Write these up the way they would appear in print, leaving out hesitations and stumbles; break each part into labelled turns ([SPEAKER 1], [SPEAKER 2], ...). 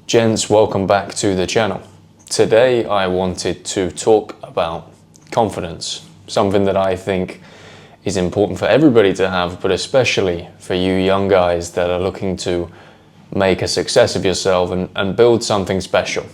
[SPEAKER 1] Gents, welcome back to the channel. Today I wanted to talk about confidence, something that I think is important for everybody to have, but especially for you young guys that are looking to make a success of yourself and build something special.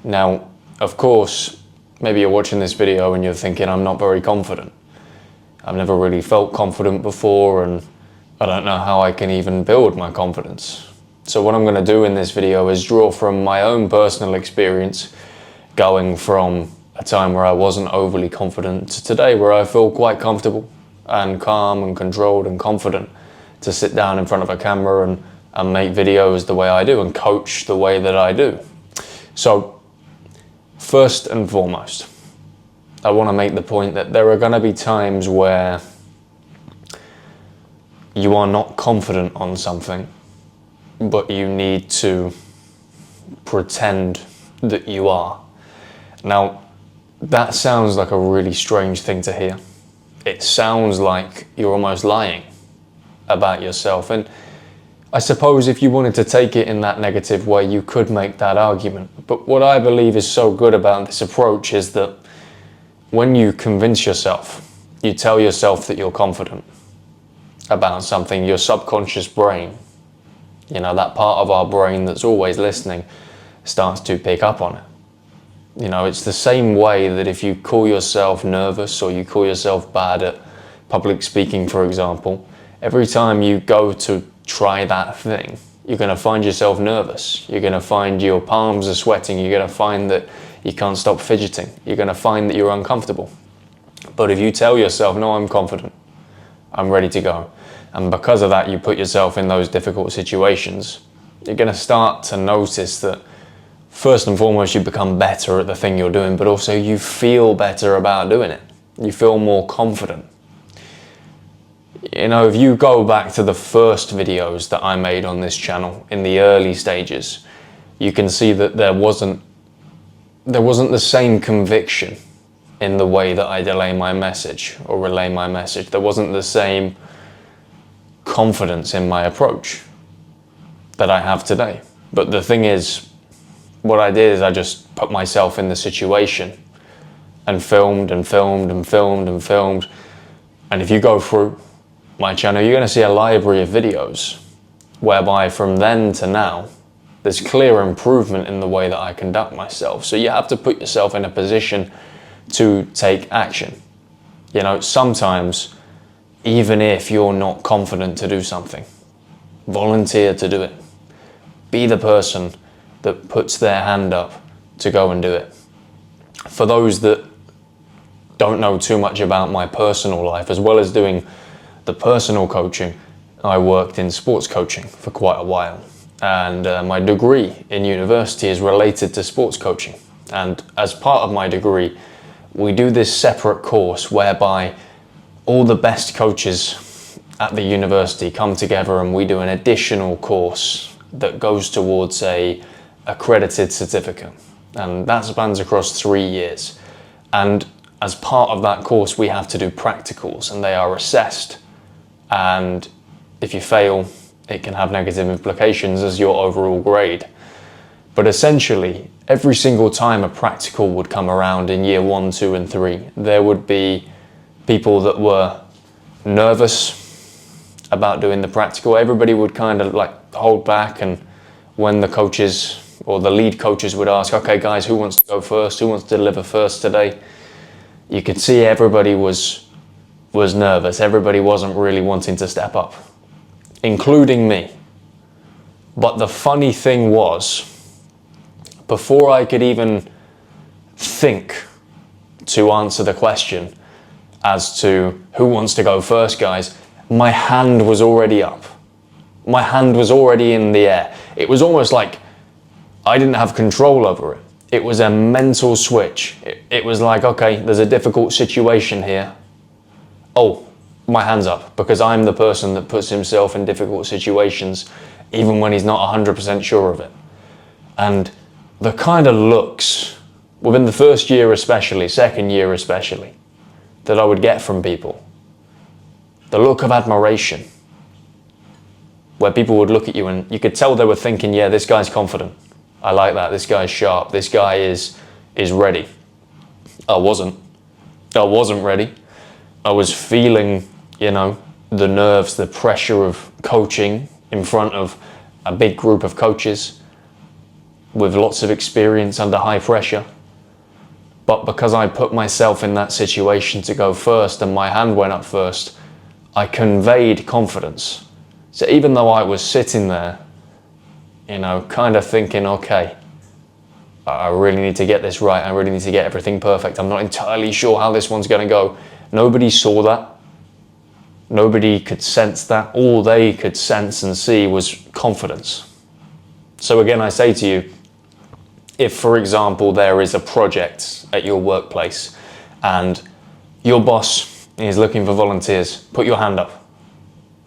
[SPEAKER 1] Now, of course, maybe you're watching this video and you're thinking, I'm not very confident. I've never really felt confident before and I don't know how I can even build my confidence. So what I'm going to do in this video is draw from my own personal experience, going from a time where I wasn't overly confident to today where I feel quite comfortable and calm and controlled and confident to sit down in front of a camera and make videos the way I do and coach the way that I do. So first and foremost, I want to make the point that there are going to be times where you are not confident on something, but you need to pretend that you are. Now, that sounds like a really strange thing to hear. It sounds like you're almost lying about yourself. And I suppose if you wanted to take it in that negative way, you could make that argument. But what I believe is so good about this approach is that when you convince yourself, you tell yourself that you're confident about something, your subconscious brain, you know, that part of our brain that's always listening, starts to pick up on it. You know, it's the same way that if you call yourself nervous or you call yourself bad at public speaking, for example, every time you go to try that thing, you're going to find yourself nervous. You're going to find your palms are sweating. You're going to find that you can't stop fidgeting. You're going to find that you're uncomfortable. But if you tell yourself, no, I'm confident, I'm ready to go, and because of that, you put yourself in those difficult situations, you're going to start to notice that first and foremost, you become better at the thing you're doing, but also you feel better about doing it. You feel more confident. You know, if you go back to the first videos that I made on this channel in the early stages, you can see that there wasn't the same conviction in the way that I relay my message. There wasn't the same confidence in my approach that I have today. But the thing is, what I did is I just put myself in the situation and filmed and filmed and filmed and filmed. And if you go through my channel, you're going to see a library of videos whereby from then to now, there's clear improvement in the way that I conduct myself. So you have to put yourself in a position to take action. You know, sometimes, even if you're not confident to do something, volunteer to do it. Be the person that puts their hand up to go and do it. For those that don't know too much about my personal life, as well as doing the personal coaching, I worked in sports coaching for quite a while. And my degree in university is related to sports coaching. And as part of my degree, we do this separate course whereby all the best coaches at the university come together and we do an additional course that goes towards a accredited certificate. And that spans across 3 years. And as part of that course, we have to do practicals and they are assessed. And if you fail, it can have negative implications as your overall grade. But essentially, every single time a practical would come around in year 1, 2, and 3, there would be people that were nervous about doing the practical. Everybody would kind of like hold back, and when the coaches or the lead coaches would ask, okay guys, who wants to go first? Who wants to deliver first today? You could see everybody was nervous. Everybody wasn't really wanting to step up, including me. But the funny thing was, before I could even think to answer the question as to who wants to go first, guys, my hand was already up. My hand was already in the air. It was almost like I didn't have control over it. It was a mental switch. It was like, okay, there's a difficult situation here. Oh, my hand's up, because I'm the person that puts himself in difficult situations even when he's not 100% sure of it. And the kind of looks within the first year especially, second year especially, that I would get from people, the look of admiration, where people would look at you and you could tell they were thinking, yeah, this guy's confident. I like that. This guy's sharp. This guy is ready. I wasn't ready. I was feeling, you know, the nerves, the pressure of coaching in front of a big group of coaches with lots of experience under high pressure. But because I put myself in that situation to go first and my hand went up first, I conveyed confidence. So even though I was sitting there, you know, kind of thinking, okay, I really need to get this right. I really need to get everything perfect. I'm not entirely sure how this one's going to go. Nobody saw that. Nobody could sense that. All they could sense and see was confidence. So again, I say to you, if, for example, there is a project at your workplace and your boss is looking for volunteers, put your hand up.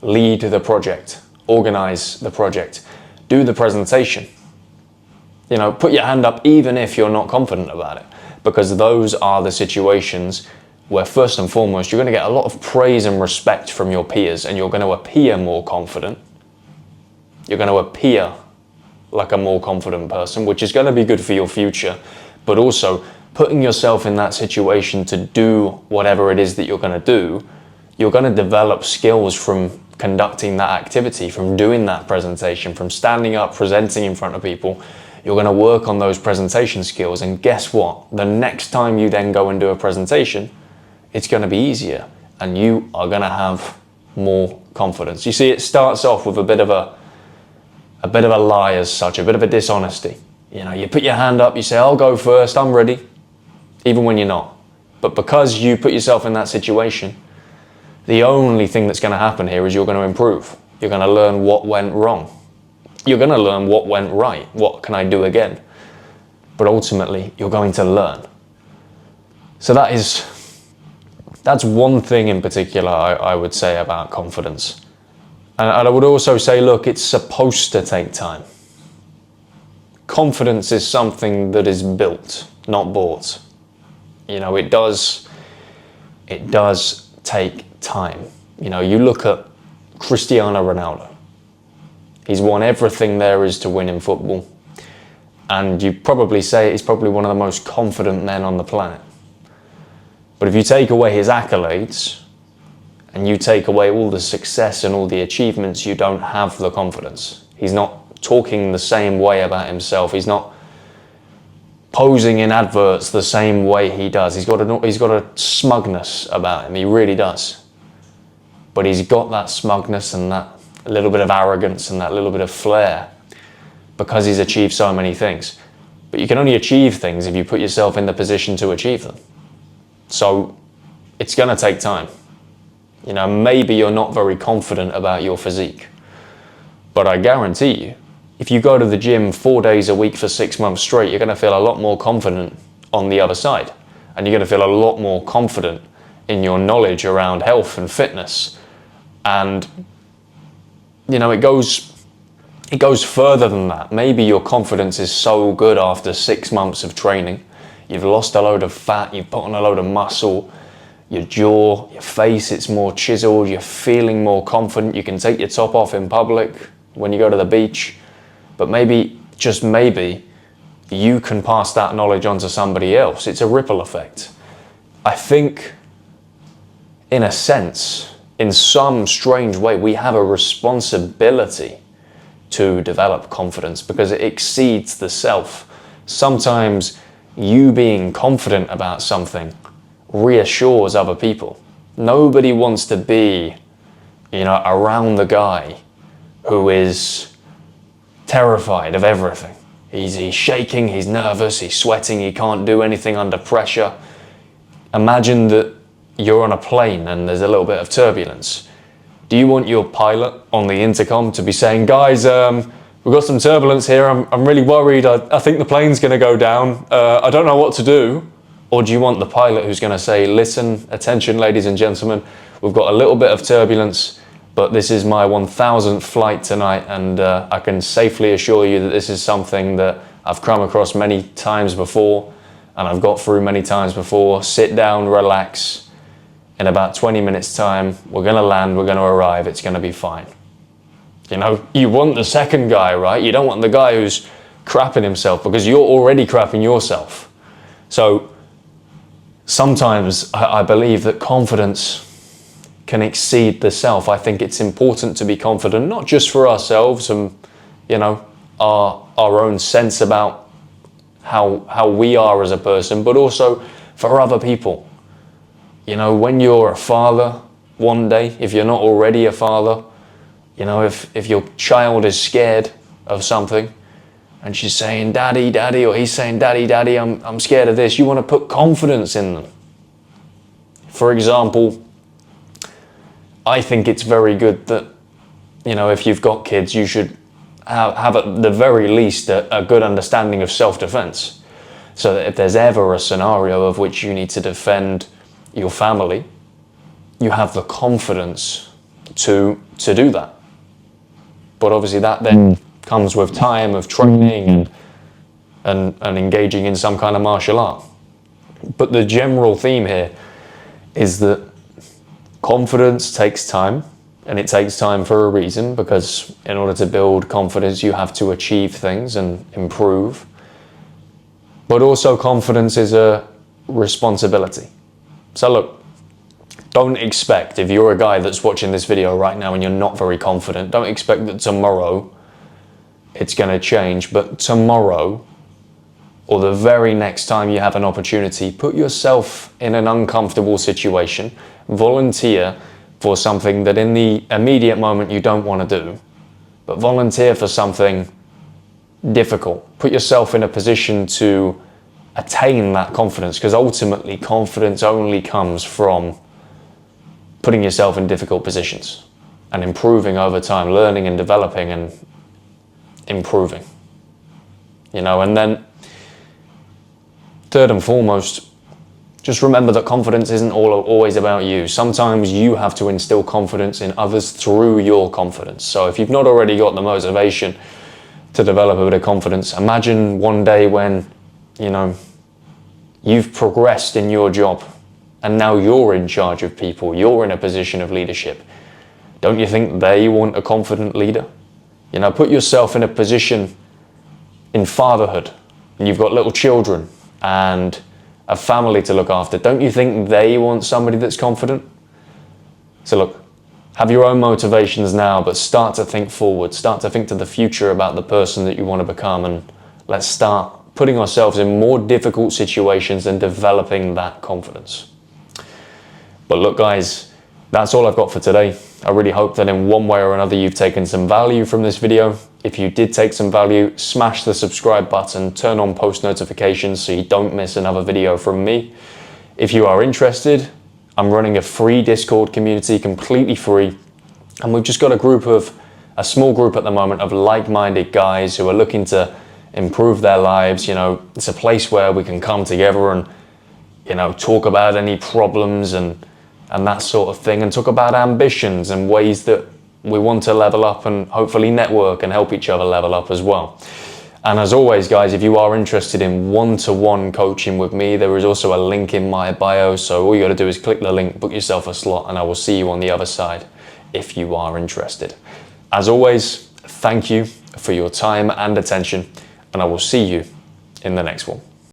[SPEAKER 1] Lead the project. Organize the project. Do the presentation. You know, put your hand up even if you're not confident about it, because those are the situations where first and foremost you're going to get a lot of praise and respect from your peers, and you're going to appear more confident. You're going to appear like a more confident person, which is going to be good for your future, but also putting yourself in that situation to do whatever it is that you're going to do, you're going to develop skills from conducting that activity, from doing that presentation, from standing up, presenting in front of people. You're going to work on those presentation skills, and guess what? The next time you then go and do a presentation, it's going to be easier and you are going to have more confidence. You see, it starts off with a bit of a lie as such, a bit of a dishonesty. You know, you put your hand up, you say, I'll go first, I'm ready, even when you're not. But because you put yourself in that situation, the only thing that's going to happen here is you're going to improve. You're going to learn what went wrong. You're going to learn what went right. What can I do again? But ultimately, you're going to learn. So that's one thing in particular I would say about confidence. And I would also say, look, it's supposed to take time. Confidence is something that is built, not bought. You know, it does take time. You know, you look at Cristiano Ronaldo. He's won everything there is to win in football. And you probably say he's probably one of the most confident men on the planet. But if you take away his accolades and you take away all the success and all the achievements, you don't have the confidence. He's not talking the same way about himself. He's not posing in adverts the same way he does. He's got a smugness about him. He really does. But he's got that smugness and that a little bit of arrogance and that little bit of flair because he's achieved so many things. But you can only achieve things if you put yourself in the position to achieve them. So it's going to take time. You know, maybe you're not very confident about your physique, but I guarantee you, if you go to the gym 4 days a week for 6 months straight, you're going to feel a lot more confident on the other side. And you're going to feel a lot more confident in your knowledge around health and fitness. And you know, it goes further than that. Maybe your confidence is so good after 6 months of training. You've lost a load of fat, you've put on a load of muscle, your jaw, your face, it's more chiseled, you're feeling more confident. You can take your top off in public when you go to the beach. But maybe, just maybe, you can pass that knowledge on to somebody else. It's a ripple effect. I think, in a sense, in some strange way, we have a responsibility to develop confidence because it exceeds the self. Sometimes you being confident about something reassures other people. Nobody wants to be, you know, around the guy who is terrified of everything. He's shaking, he's nervous, he's sweating, he can't do anything under pressure. Imagine that you're on a plane and there's a little bit of turbulence. Do you want your pilot on the intercom to be saying, guys, we've got some turbulence here, I'm really worried, I think the plane's going to go down, I don't know what to do? Or do you want the pilot who's going to say, listen, attention ladies and gentlemen, we've got a little bit of turbulence, but this is my 1000th flight tonight, and I can safely assure you that this is something that I've come across many times before and I've got through many times before. Sit down, relax. In about 20 minutes time, we're going to land, we're going to arrive, it's going to be fine. You know, you want the second guy, right? You don't want the guy who's crapping himself because you're already crapping yourself. So sometimes I believe that confidence can exceed the self. I think it's important to be confident, not just for ourselves and, you know, our own sense about how we are as a person, but also for other people. You know, when you're a father one day, if you're not already a father, you know, if your child is scared of something and she's saying, "Daddy, Daddy," or he's saying, "Daddy, Daddy, I'm scared of this," you want to put confidence in them. For example, I think it's very good that, you know, if you've got kids, you should have at the very least a good understanding of self-defense. So that if there's ever a scenario of which you need to defend your family, you have the confidence to do that. But obviously that then comes with time of training and engaging in some kind of martial art. But the general theme here is that confidence takes time, and it takes time for a reason, because in order to build confidence, you have to achieve things and improve. But also confidence is a responsibility. So look, don't expect, if you're a guy that's watching this video right now and you're not very confident, don't expect that tomorrow it's going to change. But tomorrow, or the very next time you have an opportunity, put yourself in an uncomfortable situation, volunteer for something that in the immediate moment you don't want to do, but volunteer for something difficult. Put yourself in a position to attain that confidence, because ultimately confidence only comes from putting yourself in difficult positions and improving over time, learning and developing and improving. You know, and then third and foremost, just remember that confidence isn't always about you. Sometimes you have to instill confidence in others through your confidence. So if you've not already got the motivation to develop a bit of confidence, imagine one day when, you know, you've progressed in your job and now you're in charge of people, you're in a position of leadership. Don't you think they want a confident leader? You know, put yourself in a position in fatherhood, and you've got little children and a family to look after. Don't you think they want somebody that's confident? So look, have your own motivations now, but start to think forward, start to think to the future about the person that you want to become, and let's start putting ourselves in more difficult situations and developing that confidence. But look guys, that's all I've got for today. I really hope that in one way or another you've taken some value from this video. If you did take some value, smash the subscribe button, turn on post notifications so you don't miss another video from me. If you are interested, I'm running a free Discord community, completely free. And we've just got a small group at the moment of like-minded guys who are looking to improve their lives. You know, it's a place where we can come together and, you know, talk about any problems and that sort of thing, and talk about ambitions and ways that we want to level up and hopefully network and help each other level up as well. And as always guys, if you are interested in one-to-one coaching with me, there is also a link in my bio. So all you got to do is click the link, book yourself a slot, and I will see you on the other side if you are interested. As always, thank you for your time and attention, and I will see you in the next one.